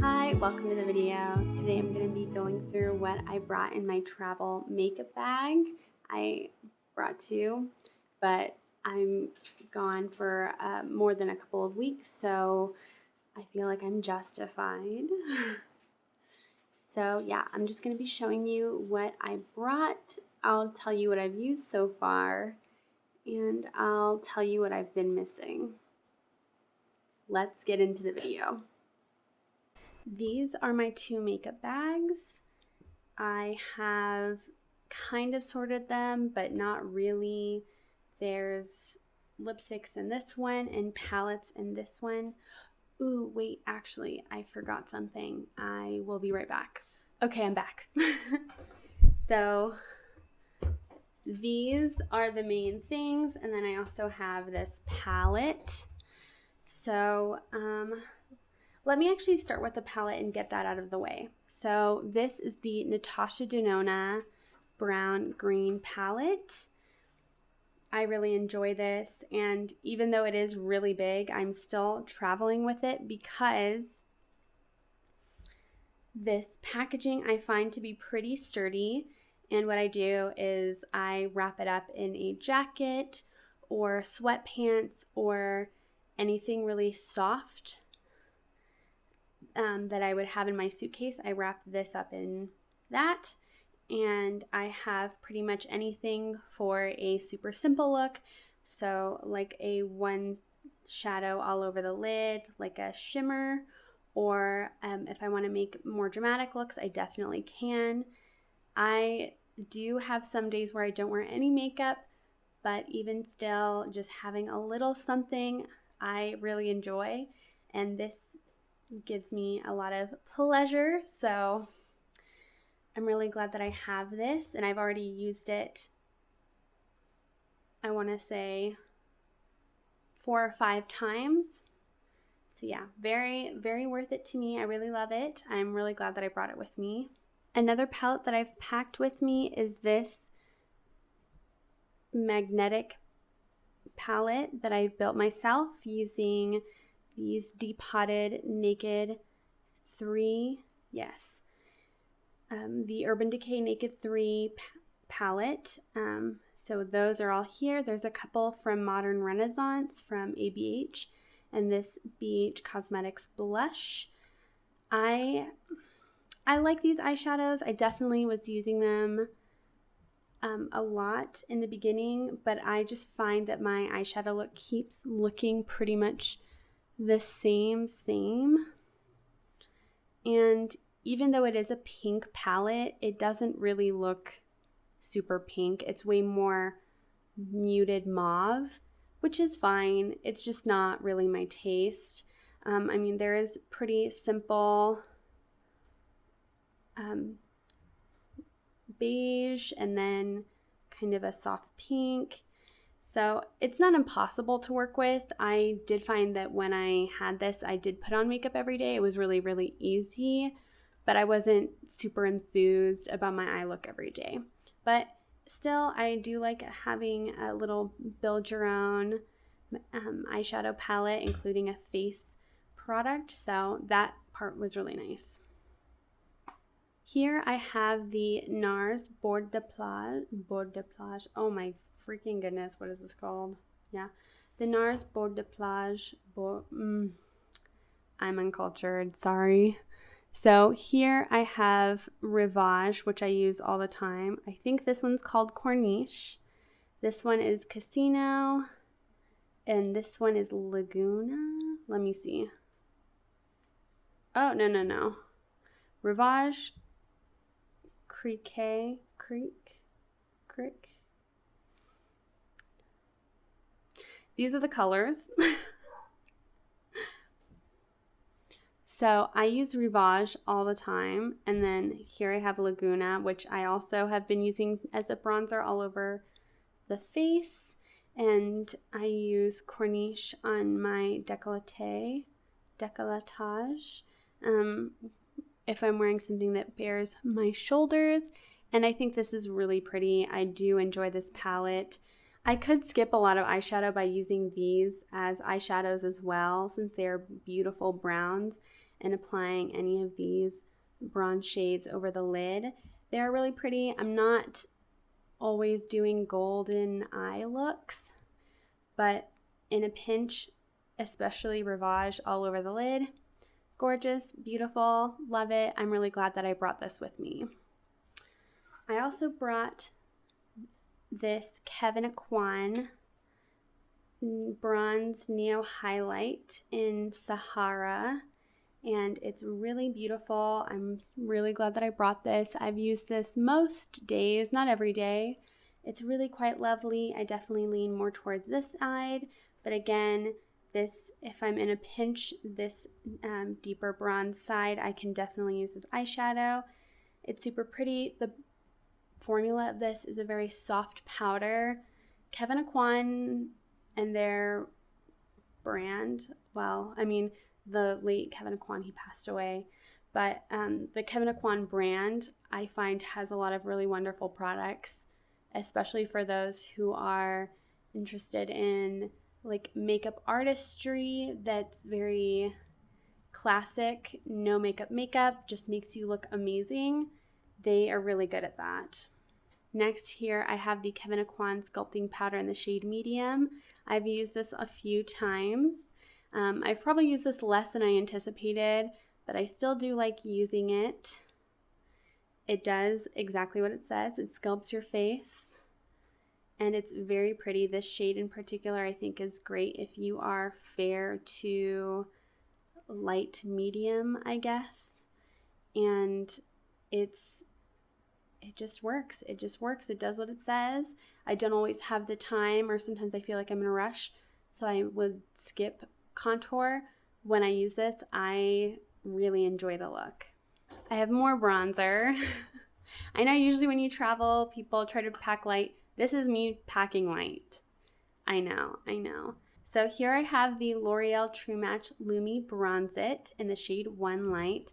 Hi, welcome to the video. Today I'm going to be going through what I brought in my travel makeup bag. I brought two, but I'm gone for more than a couple of weeks, so I feel like I'm justified. So yeah, I'm just going to be showing you what I brought. I'll tell you what I've used so far, and I'll tell you what I've been missing. Let's get into the video. These are my two makeup bags. I have kind of sorted them, but not really. There's lipsticks in this one and palettes in this one. Ooh, wait, actually, I forgot something. I will be right back. Okay, I'm back. So these are the main things, and then I also have this palette. So, let me actually start with the palette and get that out of the way. So this is the Natasha Denona Brown Green palette. I really enjoy this, and even though it is really big, I'm still traveling with it because this packaging I find to be pretty sturdy, and what I do is I wrap it up in a jacket or sweatpants or anything really soft that I would have in my suitcase. I wrap this up in that, and I have pretty much anything for a super simple look. So like a one shadow all over the lid, like a shimmer, or if I want to make more dramatic looks, I definitely can. I do have some days where I don't wear any makeup, but even still, just having a little something I really enjoy, and this gives me a lot of pleasure, so I'm really glad that I have this, and I've already used it, I want to say 4 or 5 times. So yeah, very, very worth it to me. I really love it. I'm really glad that I brought it with me. Another palette that I've packed with me is this magnetic palette that I've built myself using these depotted Naked 3, yes, the Urban Decay Naked 3 palette. So those are all here. There's a couple from Modern Renaissance from ABH, and this BH Cosmetics blush. I like these eyeshadows. I definitely was using them a lot in the beginning, but I just find that my eyeshadow look keeps looking pretty much the same, and even though it is a pink palette, it doesn't really look super pink. It's way more muted mauve, which is fine. It's just not really my taste. I mean, there is pretty simple beige and then kind of a soft pink. So it's not impossible to work with. I did find that when I had this, I did put on makeup every day. It was really, really easy, but I wasn't super enthused about my eye look every day. But still, I do like having a little build your own eyeshadow palette, including a face product. So that part was really nice. Here I have the NARS Bord de Plage. Oh my freaking goodness, what is this called? Yeah, the NARS Bord de Plage. I'm uncultured, sorry. So here I have Rivage, which I use all the time. I think this one's called Corniche. This one is Casino, and this one is Laguna. Let me see. Oh, no. Rivage Creek. These are the colors. So I use Rivage all the time, and then here I have Laguna, which I also have been using as a bronzer all over the face, and I use Corniche on my décolletage, if I'm wearing something that bears my shoulders, and I think this is really pretty. I do enjoy this palette. I could skip a lot of eyeshadow by using these as eyeshadows as well, since they're beautiful browns. and applying any of these bronze shades over the lid. They're really pretty. I'm not always doing golden eye looks, but in a pinch, especially rivage all over the lid. Gorgeous, beautiful, love it. I'm really glad that I brought this with me. I also brought this Kevyn Aucoin Bronze Neo Highlight in Sahara, and it's really beautiful. I'm really glad that I brought this. I've used this most days, not every day. It's really quite lovely. I definitely lean more towards this side, but again, this, if I'm in a pinch, this deeper bronze side, I can definitely use as eyeshadow. It's super pretty. The formula of this is a very soft powder. Kevyn Aucoin and their brand, well, I mean, the late Kevyn Aucoin, he passed away, but the Kevyn Aucoin brand, I find, has a lot of really wonderful products, especially for those who are interested in like makeup artistry that's very classic, no makeup, just makes you look amazing. They are really good at that. Next here, I have the Kevyn Aucoin Sculpting Powder in the shade Medium. I've used this a few times. I've probably used this less than I anticipated, but I still do like using it. It does exactly what it says. It sculpts your face, and it's very pretty. This shade in particular, I think, is great if you are fair to light medium, I guess. And it just works. It just works. It does what it says. I don't always have the time, or sometimes I feel like I'm in a rush, so I would skip contour. When I use this, I really enjoy the look. I have more bronzer. I know usually when you travel, people try to pack light. This is me packing light. I know. So here I have the L'Oreal True Match Lumi Bronze It in the shade One Light.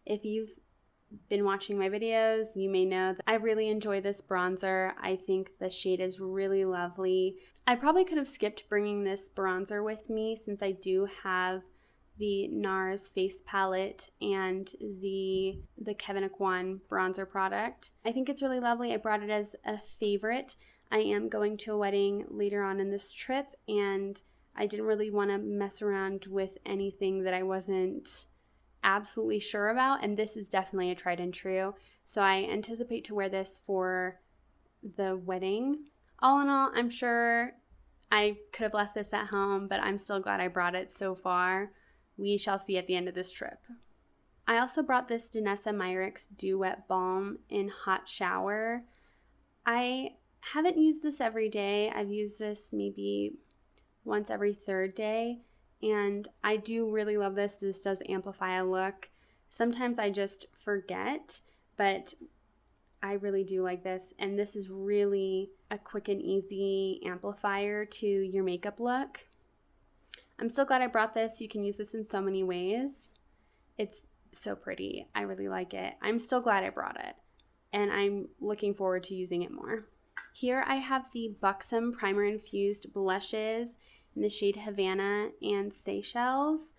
If you've been watching my videos, you may know that I really enjoy this bronzer. I think the shade is really lovely. I probably could have skipped bringing this bronzer with me since I do have the NARS face palette and the Kevyn Aucoin bronzer product. I think it's really lovely. I brought it as a favorite. I am going to a wedding later on in this trip, and I didn't really want to mess around with anything that I wasn't absolutely sure about, and this is definitely a tried and true. So I anticipate to wear this for the wedding. All in all, I'm sure I could have left this at home, but I'm still glad I brought it so far. We shall see at the end of this trip. I also brought this Danessa Myricks Dew Wet Balm in Hot Shower. I haven't used this every day. I've used this maybe once every third day, and I do really love this. This does amplify a look. Sometimes I just forget, but I really do like this, and this is really a quick and easy amplifier to your makeup look. I'm so glad I brought this. You can use this in so many ways. It's so pretty. I really like it. I'm still glad I brought it, and I'm looking forward to using it more. Here I have the Buxom Primer Infused Blushes in the shade Havana and Seychelles.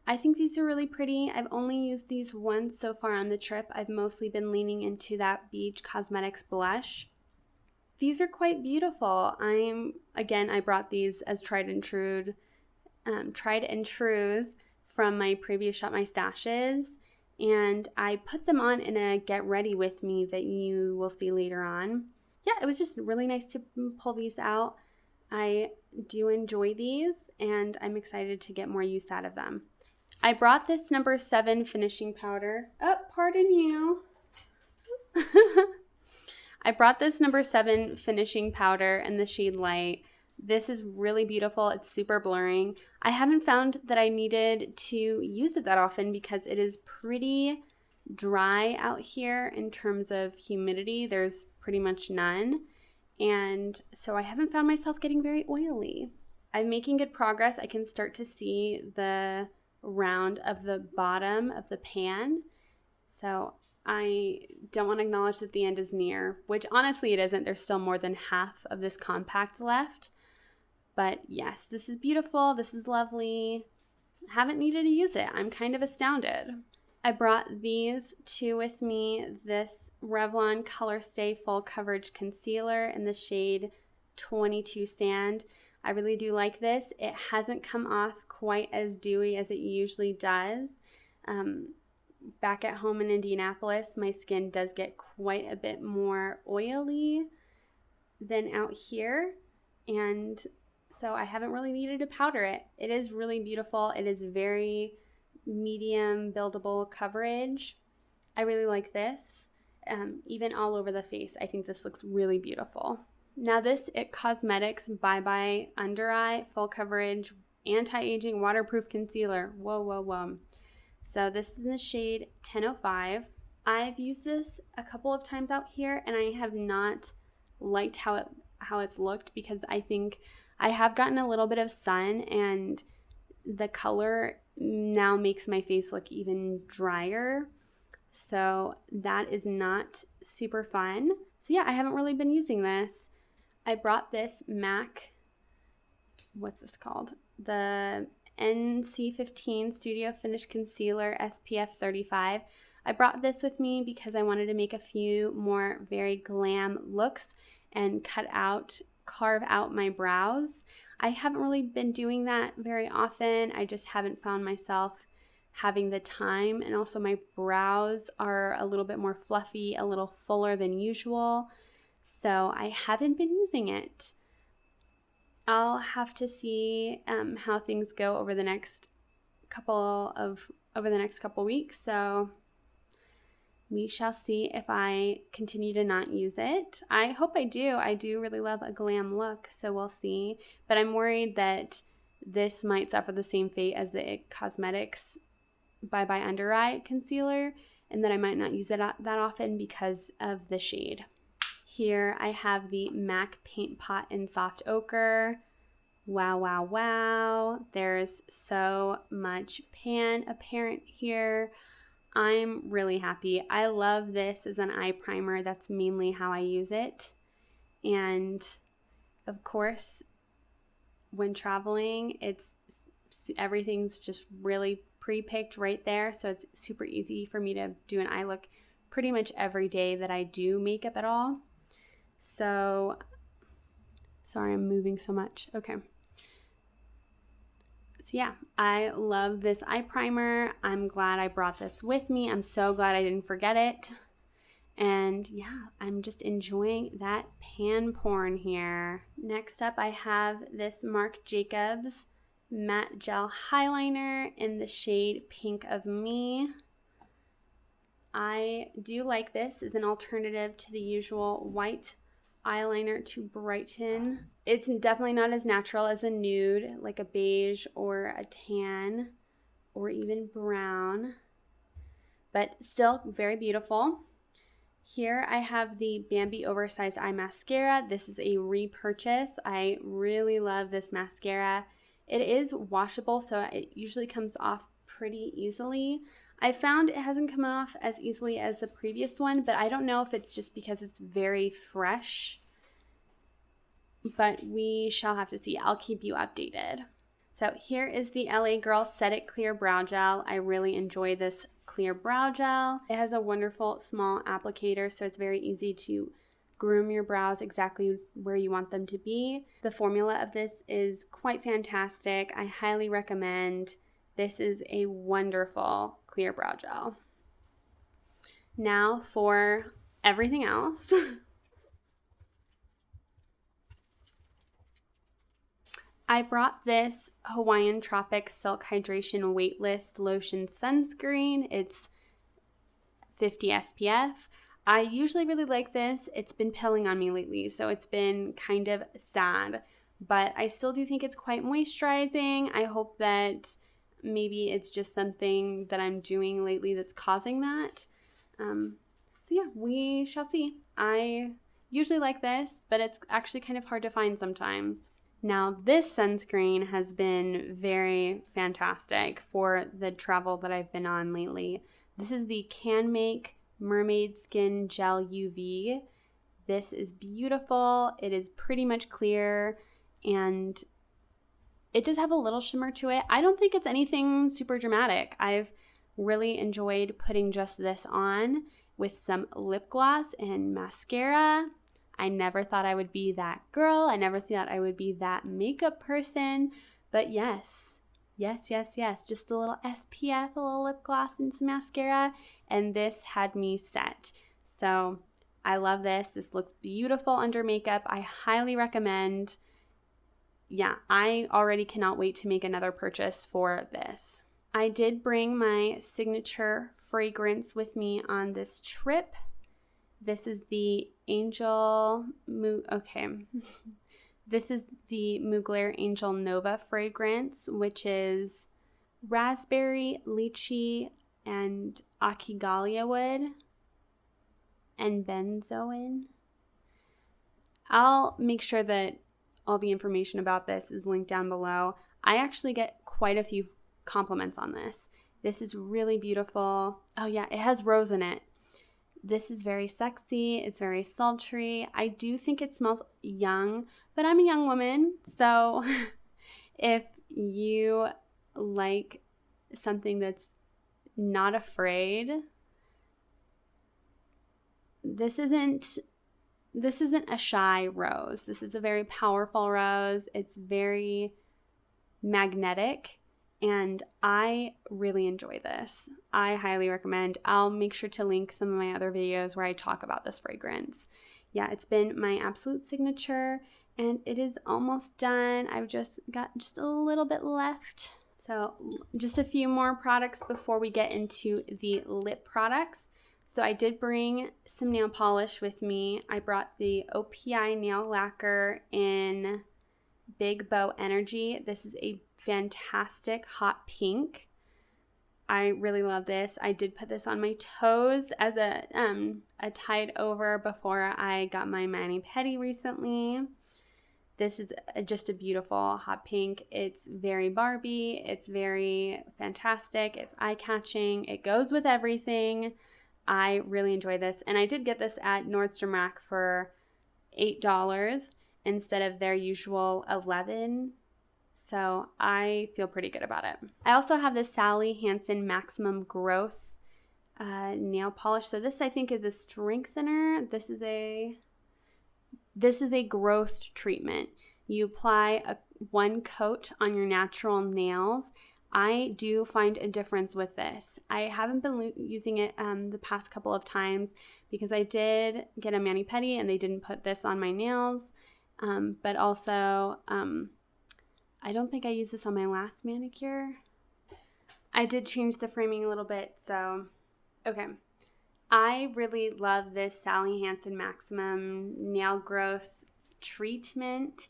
I think these are really pretty. I've only used these once so far on the trip. I've mostly been leaning into that Beach Cosmetics blush. These are quite beautiful. I brought these as tried and trues from my previous Shop My Stashes, and I put them on in a get ready with me that you will see later on. Yeah, it was just really nice to pull these out. I do enjoy these, and I'm excited to get more use out of them. I brought this number 7 finishing powder. Oh, pardon you. I brought this number 7 finishing powder in the shade Light. This is really beautiful. It's super blurring. I haven't found that I needed to use it that often because it is pretty dry out here in terms of humidity. There's pretty much none. And so I haven't found myself getting very oily. I'm making good progress. I can start to see the round of the bottom of the pan. So I don't want to acknowledge that the end is near, which honestly it isn't. There's still more than half of this compact left. But yes, this is beautiful. This is lovely. haven't needed to use it. I'm kind of astounded. I brought these two with me. This Revlon Color Stay Full Coverage Concealer in the shade 22 Sand. I really do like this. It hasn't come off quite as dewy as it usually does. Back at home in Indianapolis, my skin does get quite a bit more oily than out here, and so I haven't really needed to powder it. It is really beautiful. It is very medium buildable coverage. I really like this. Even all over the face, I think this looks really beautiful. Now this IT Cosmetics Bye Bye Under Eye Full Coverage Anti-Aging Waterproof Concealer. Whoa. So this is in the shade 1005. I've used this a couple of times out here, and I have not liked how it's looked, because I think I have gotten a little bit of sun, and the color now makes my face look even drier. So that is not super fun. So yeah, I haven't really been using this. I brought this MAC, what's this called? The NC15 Studio Finish Concealer SPF 35. I brought this with me because I wanted to make a few more very glam looks and carve out my brows. I haven't really been doing that very often. I just haven't found myself having the time, and also my brows are a little bit more fluffy, a little fuller than usual, so I haven't been using it. I'll have to see how things go over the next couple weeks, so we shall see if I continue to not use it. I hope I do. I do really love a glam look, so we'll see. But I'm worried that this might suffer the same fate as the IT Cosmetics Bye Bye Under Eye Concealer, and that I might not use it that often because of the shade. Here I have the MAC Paint Pot in Soft Ochre. Wow. There's so much pan apparent here. I'm really happy. I love this as an eye primer. That's mainly how I use it. And of course, when traveling, everything's just really pre-picked right there. So it's super easy for me to do an eye look pretty much every day that I do makeup at all. So, sorry, I'm moving so much. Okay. So yeah, I love this eye primer. I'm glad I brought this with me. I'm so glad I didn't forget it. And yeah, I'm just enjoying that pan porn here. Next up, I have this Marc Jacobs Matte Gel Highliner in the shade Pink of Me. I do like this as an alternative to the usual white eyeliner to brighten. It's definitely not as natural as a nude, like a beige or a tan or even brown, but still very beautiful. Here I have the Bambi Oversized Eye Mascara. This is a repurchase. I really love this mascara. It is washable, so it usually comes off pretty easily. I found it hasn't come off as easily as the previous one, but I don't know if it's just because it's very fresh. But we shall have to see. I'll keep you updated. So here is the LA Girl Set It Clear Brow Gel. I really enjoy this clear brow gel. It has a wonderful small applicator, so it's very easy to groom your brows exactly where you want them to be. The formula of this is quite fantastic. I highly recommend. This is a wonderful clear brow gel. Now for everything else. I brought this Hawaiian Tropic Silk Hydration Weightless Lotion Sunscreen. It's 50 SPF. I usually really like this. It's been pilling on me lately, so it's been kind of sad. But I still do think it's quite moisturizing. I hope that maybe it's just something that I'm doing lately that's causing that. So yeah, we shall see. I usually like this, but it's actually kind of hard to find sometimes. Now, this sunscreen has been very fantastic for the travel that I've been on lately. This is the Can Make Mermaid Skin Gel UV. This is beautiful. It is pretty much clear, and it does have a little shimmer to it. I don't think it's anything super dramatic. I've really enjoyed putting just this on with some lip gloss and mascara. I never thought I would be that girl. I never thought I would be that makeup person. But yes. Just a little SPF, a little lip gloss, and some mascara. And this had me set. So I love this. This looks beautiful under makeup. I highly recommend. Yeah, I already cannot wait to make another purchase for this. I did bring my signature fragrance with me on this trip. This is the This is the Mugler Angel Nova fragrance, which is raspberry, lychee, and Akigalia wood and benzoin. I'll make sure that all the information about this is linked down below. I actually get quite a few compliments on this. This is really beautiful. Oh yeah, it has rose in it. This is very sexy. It's very sultry. I do think it smells young, but I'm a young woman, so if you like something that's not afraid, this isn't a shy rose. This is a very powerful rose. It's very magnetic, and I really enjoy this. I highly recommend. I'll make sure to link some of my other videos where I talk about this fragrance. Yeah, it's been my absolute signature, and it is almost done. I've just got just a little bit left. So just a few more products before we get into the lip products. So I did bring some nail polish with me. I brought the OPI nail lacquer in Big Bow Energy. This is a fantastic hot pink. I really love this. I did put this on my toes as a tied over before I got my mani-pedi recently. This is just a beautiful hot pink. It's very Barbie. It's very fantastic. It's eye-catching. It goes with everything. I really enjoy this. And I did get this at Nordstrom Rack for $8 instead of their usual $11. So I feel pretty good about it. I also have this Sally Hansen Maximum Growth nail polish. So this I think is a strengthener. This is a growth treatment. You apply one coat on your natural nails. I do find a difference with this. I haven't been using it the past couple of times because I did get a mani-pedi and they didn't put this on my nails. But also, I don't think I used this on my last manicure. I did change the framing a little bit, so okay. I really love this Sally Hansen Maximum Nail Growth Treatment.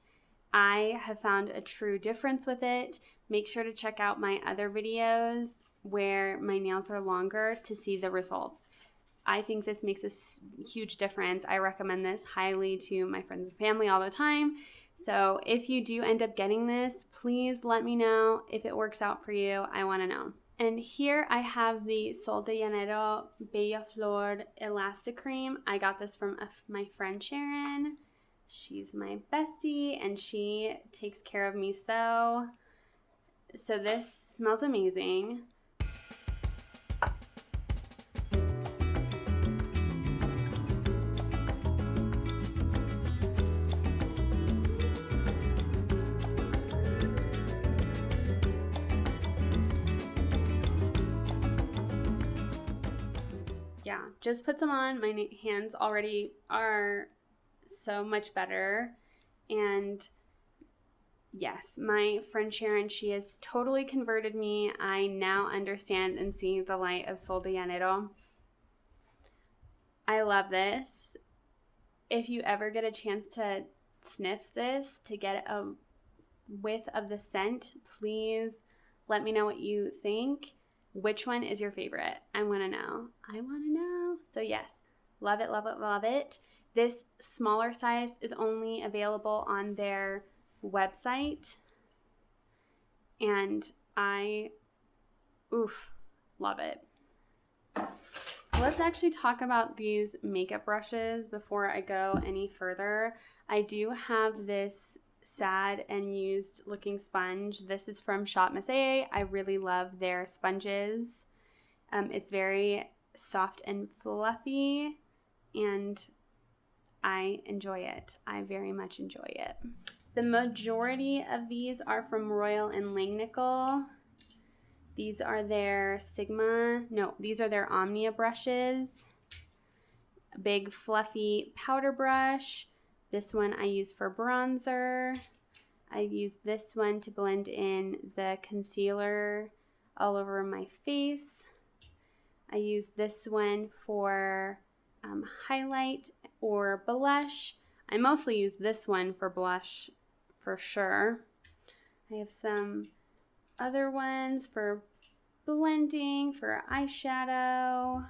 I have found a true difference with it. Make sure to check out my other videos where my nails are longer to see the results. I think this makes a huge difference. I recommend this highly to my friends and family all the time. So if you do end up getting this, please let me know if it works out for you. I want to know. And here I have the Sol de Janeiro Bella Flor Elastic Cream. I got this from my friend Sharon. She's my bestie and she takes care of me so this smells amazing. Yeah, just put some on. My hands already are so much better. And yes, my friend Sharon, she has totally converted me. I now understand and see the light of Sol de Janeiro. I love this. If you ever get a chance to sniff this to get a whiff of the scent, please let me know what you think. Which one is your favorite? I want to know. So yes, love it, love it, love it. This smaller size is only available on their website. And I, love it. Let's actually talk about these makeup brushes before I go any further. I do have this sad and used looking sponge. This is from shopmissa. I really love their sponges. It's very soft and fluffy, and I enjoy it. I very much enjoy it. The majority of these are from Royal and Langnickel. These are their these are their Omnia brushes. A big fluffy powder brush. This one I use for bronzer. I use this one to blend in the concealer all over my face. I use this one for highlight or blush. I mostly use this one for blush for sure. I have some other ones for blending, for eyeshadow.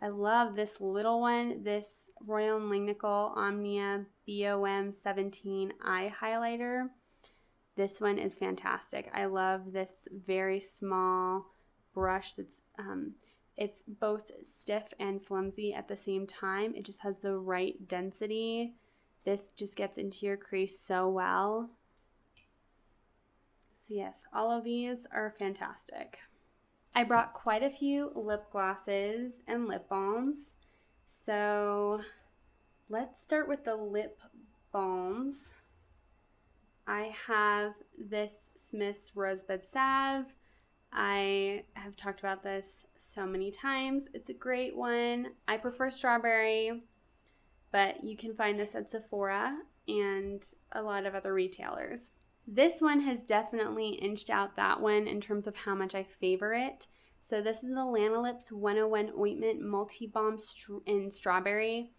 I love this little one, this Royal and Langnickel Omnia BOM 17 eye highlighter. This one is fantastic. I love this very small brush that's it's both stiff and flimsy at the same time. It just has the right density. This just gets into your crease so well. So yes, all of these are fantastic. I brought quite a few lip glosses and lip balms. So let's start with the lip balms. I have this Smith's Rosebud Salve. I have talked about this so many times. It's a great one. I prefer strawberry, but you can find this at Sephora and a lot of other retailers. This one has definitely inched out that one in terms of how much I favor it. So this is the Lanolips 101 Ointment Multi-Balm in Strawberry.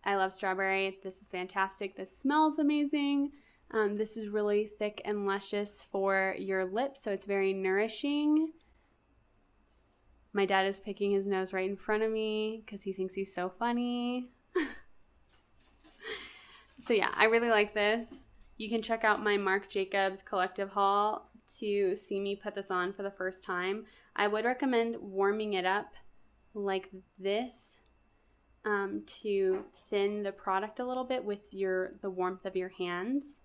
I love strawberry. This is fantastic. This smells amazing. This is really thick and luscious for your lips, so it's very nourishing. My dad is picking his nose right in front of me because he thinks he's so funny. So yeah, I really like this. You can check out my Marc Jacobs collective haul to see me put this on for the first time. I would recommend warming it up like this to thin the product a little bit with the warmth of your hands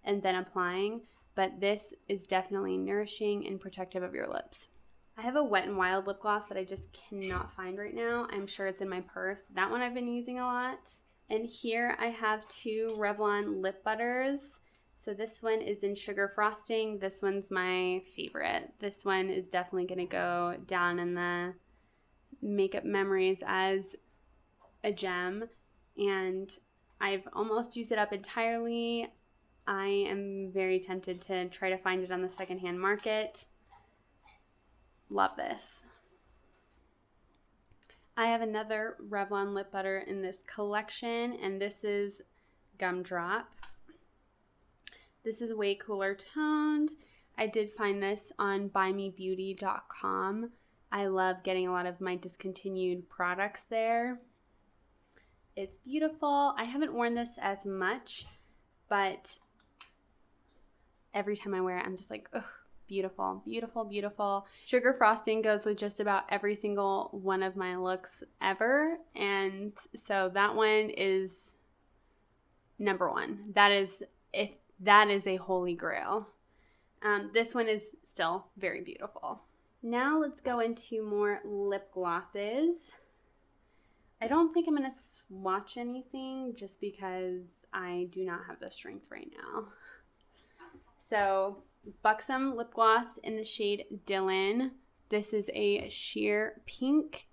and then applying, but this is definitely nourishing and protective of your lips. I have a Wet n Wild lip gloss that I just cannot find right now. I'm sure it's in my purse. That one I've been using a lot. And here I have two Revlon lip butters. So this one is in sugar frosting. This one's my favorite. This one is definitely going to go down in the makeup memories as a gem. And I've almost used it up entirely. I am very tempted to try to find it on the secondhand market. Love this. I have another Revlon lip butter in this collection, and this is Gumdrop. This is way cooler toned. I did find this on buymebeauty.com. I love getting a lot of my discontinued products there. It's beautiful. I haven't worn this as much, but every time I wear it, I'm just like, ugh, beautiful, beautiful, beautiful. Sugar frosting goes with just about every single one of my looks ever, and so that one is number one. That is a holy grail. This one is still very beautiful. Now let's go into more lip glosses. I don't think I'm going to swatch anything just because I do not have the strength right now. So, Buxom lip gloss in the shade Dylan. This is a sheer pink.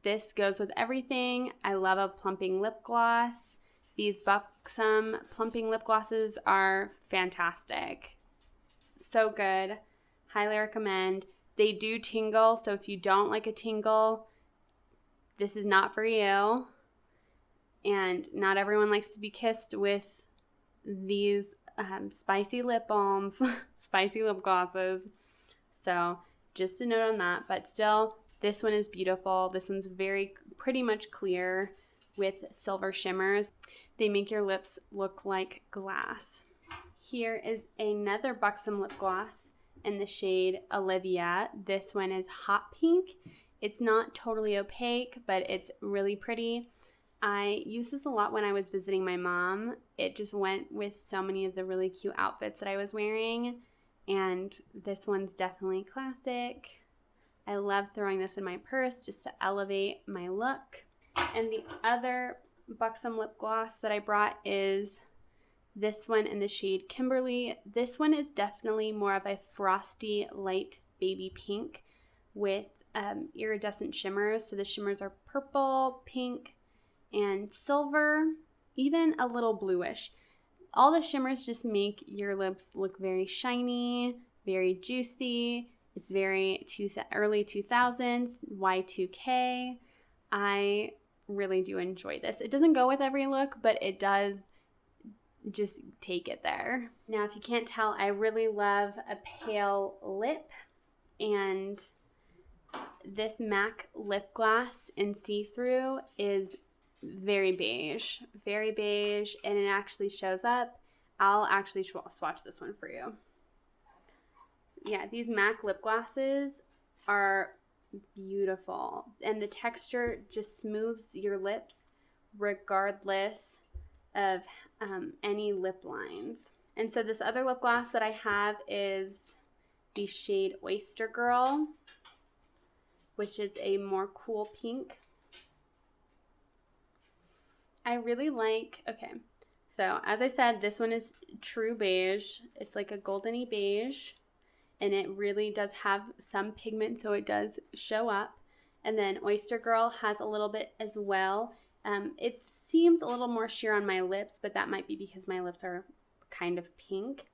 This goes with everything. I love a plumping lip gloss. These Buxom plumping lip glosses are fantastic. So good. Highly recommend. They do tingle, so if you don't like a tingle, this is not for you. And not everyone likes to be kissed with these spicy lip balms, spicy lip glosses. So just a note on that. But still, this one is beautiful. This one's pretty much clear with silver shimmers. They make your lips look like glass. Here is another Buxom lip gloss in the shade Olivia. This one is hot pink. It's not totally opaque, but it's really pretty. I used this a lot when I was visiting my mom. It just went with so many of the really cute outfits that I was wearing, and this one's definitely classic. I love throwing this in my purse just to elevate my look. And the other buxom lip gloss that I brought is this one in the shade Kimberly. This one is definitely more of a frosty light baby pink with iridescent shimmers. So the shimmers are purple, pink, and silver, even a little bluish. All the shimmers just make your lips look very shiny, very juicy. It's very early 2000s, Y2K. I really do enjoy this. It doesn't go with every look, but it does just take it there. Now, if you can't tell, I really love a pale lip, and this MAC lip gloss in see-through is very beige, and it actually shows up. I'll actually swatch this one for you. Yeah, these MAC lip glosses are beautiful, and the texture just smooths your lips regardless of any lip lines. And so this other lip gloss that I have is the shade Oyster Girl, which is a more cool pink. I really like, okay, so as I said, this one is true beige. It's like a goldeny beige, and it really does have some pigment, so it does show up. And then Oyster Girl has a little bit as well. It seems a little more sheer on my lips, but that might be because my lips are kind of pink.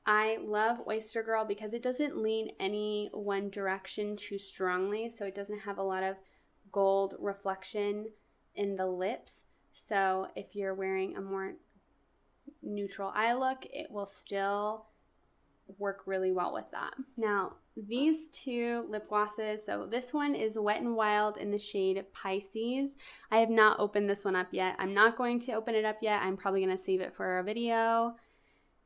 I love Oyster Girl because it doesn't lean any one direction too strongly, so it doesn't have a lot of gold reflection in the lips. So if you're wearing a more neutral eye look, it will still work really well with that. Now, these two lip glosses, so this one is Wet n Wild in the shade Pisces. I have not opened this one up yet. I'm not going to open it up yet. I'm probably going to save it for a video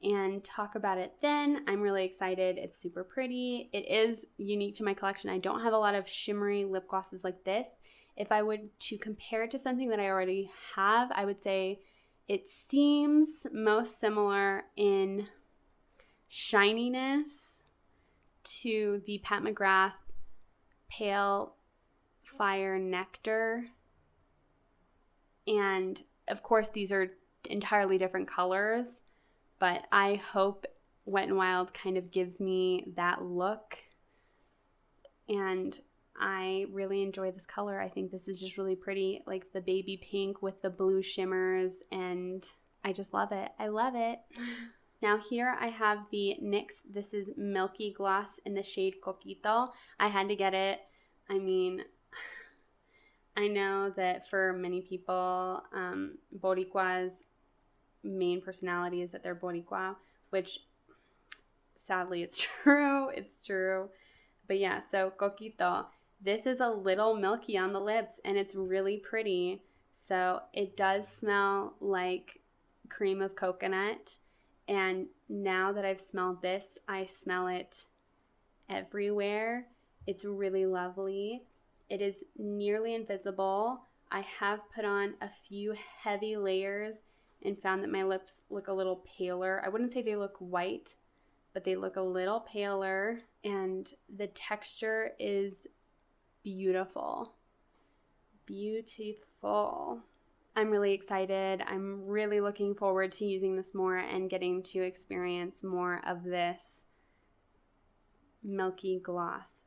and talk about it then. I'm really excited. It's super pretty. It is unique to my collection. I don't have a lot of shimmery lip glosses like this. If I would to compare it to something that I already have, I would say it seems most similar in shininess to the Pat McGrath Pale Fire Nectar. And of course, these are entirely different colors, but I hope Wet n Wild kind of gives me that look. And I really enjoy this color. I think this is just really pretty, like the baby pink with the blue shimmers, and I just love it. I love it. Now here I have the NYX. This is Milky Gloss in the shade Coquito. I had to get it. I mean, I know that for many people, Boricua's main personality is that they're Boricua, which sadly it's true. It's true. But yeah, so Coquito. This is a little milky on the lips, and it's really pretty. So it does smell like cream of coconut. And now that I've smelled this, I smell it everywhere. It's really lovely. It is nearly invisible. I have put on a few heavy layers and found that my lips look a little paler. I wouldn't say they look white, but they look a little paler. And the texture is beautiful. Beautiful. I'm really excited. I'm really looking forward to using this more and getting to experience more of this milky gloss.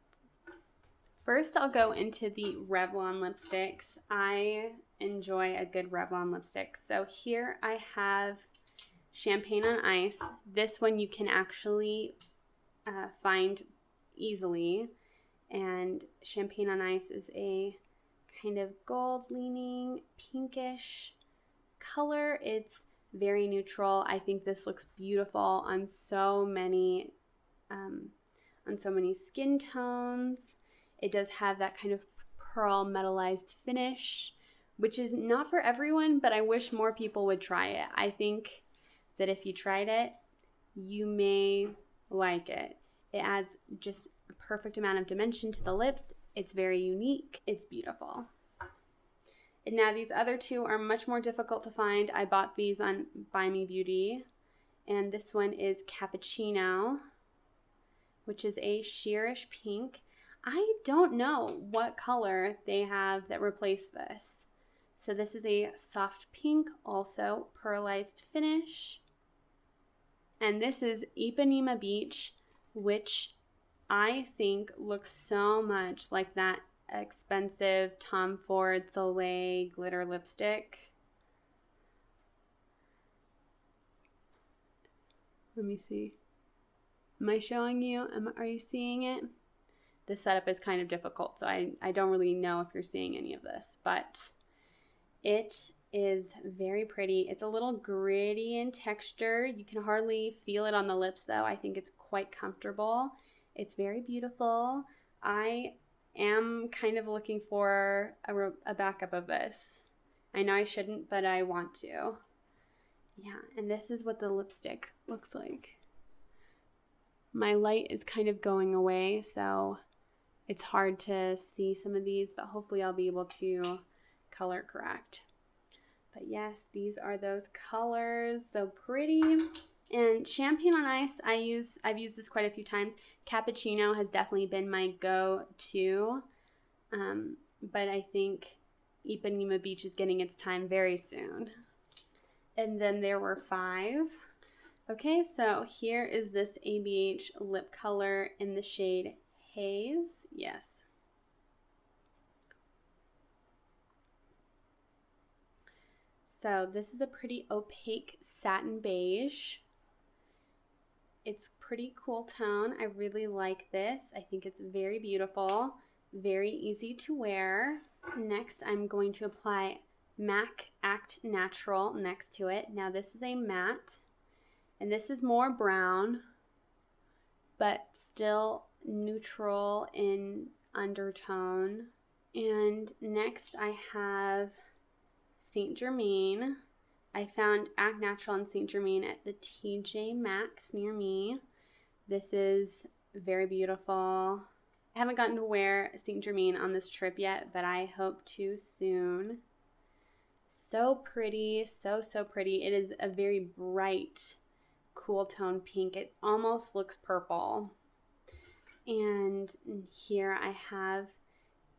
First, I'll go into the Revlon lipsticks. I enjoy a good Revlon lipstick. So here I have Champagne on Ice. This one you can actually find easily. And Champagne on Ice is a kind of gold leaning pinkish color. It's very neutral. I think this looks beautiful on so many skin tones. It does have that kind of pearl metallized finish, which is not for everyone, but I wish more people would try it. I think that if you tried it, you may like it. It adds just a perfect amount of dimension to the lips. It's very unique. It's beautiful. Now these other two are much more difficult to find. I bought these on Buy Me Beauty. And this one is Cappuccino, which is a sheerish pink. I don't know what color they have that replaced this. So this is a soft pink, also pearlized finish. And this is Ipanema Beach, which I think looks so much like that expensive Tom Ford Soleil glitter lipstick. Let me see. Am I showing you? Are you seeing it? This setup is kind of difficult, so I don't really know if you're seeing any of this, but it is very pretty. It's a little gritty in texture. You can hardly feel it on the lips, though. I think it's quite comfortable. It's very beautiful. I am kind of looking for a backup of this. I know I shouldn't, but I want to. Yeah, and this is what the lipstick looks like. My light is kind of going away, so it's hard to see some of these, but hopefully I'll be able to color correct. But yes, these are those colors, so pretty. And Champagne on Ice, I've used this quite a few times. Cappuccino has definitely been my go-to, but I think Ipanema Beach is getting its time very soon. And then there were 5. Okay, so here is this ABH lip color in the shade Haze. Yes. So this is a pretty opaque satin beige. It's pretty cool tone. I really like this. I think it's very beautiful, very easy to wear. Next, I'm going to apply MAC Act Natural next to it. Now this is a matte, and this is more brown, but still neutral in undertone. And next I have Saint Germain. I found Act Natural and Saint Germain at the TJ Maxx near me. This is very beautiful. I haven't gotten to wear Saint Germain on this trip yet, but I hope to soon. So pretty, so pretty. It is a very bright, cool tone pink. It almost looks purple. And here I have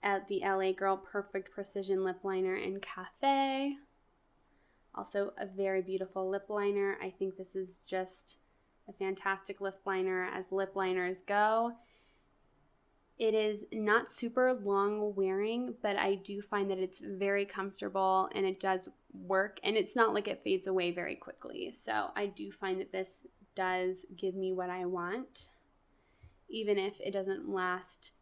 at the LA Girl Perfect Precision Lip Liner in Cafe. Also a very beautiful lip liner. I think this is just a fantastic lip liner as lip liners go. It is not super long wearing, but I do find that it's very comfortable and it does work, and it's not like it fades away very quickly. So I do find that this does give me what I want, even if it doesn't last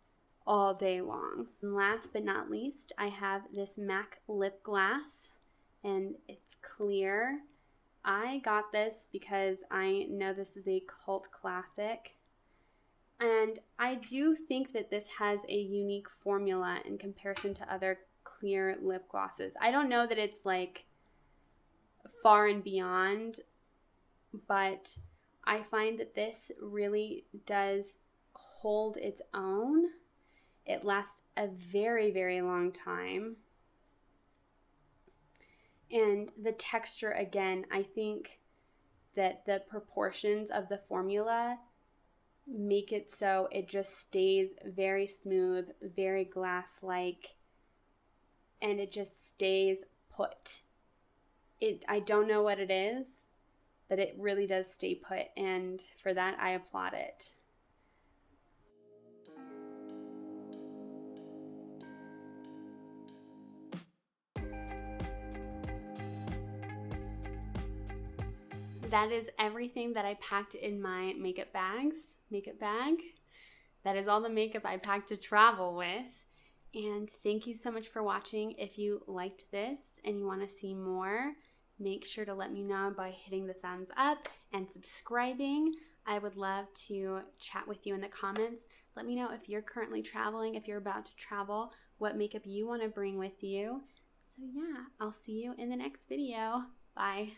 all day long. And last but not least, I have this MAC lip gloss, and it's clear. I got this because I know this is a cult classic. And I do think that this has a unique formula in comparison to other clear lip glosses. I don't know that it's like far and beyond, but I find that this really does hold its own. It lasts a very, very long time. And the texture, again, I think that the proportions of the formula make it so it just stays very smooth, very glass-like, and it just stays put. I don't know what it is, but it really does stay put, and for that I applaud it. That is everything that I packed in my makeup bag. That is all the makeup I packed to travel with. And thank you so much for watching. If you liked this and you want to see more, make sure to let me know by hitting the thumbs up and subscribing. I would love to chat with you in the comments. Let me know if you're currently traveling, if you're about to travel, what makeup you want to bring with you. So yeah, I'll see you in the next video. Bye.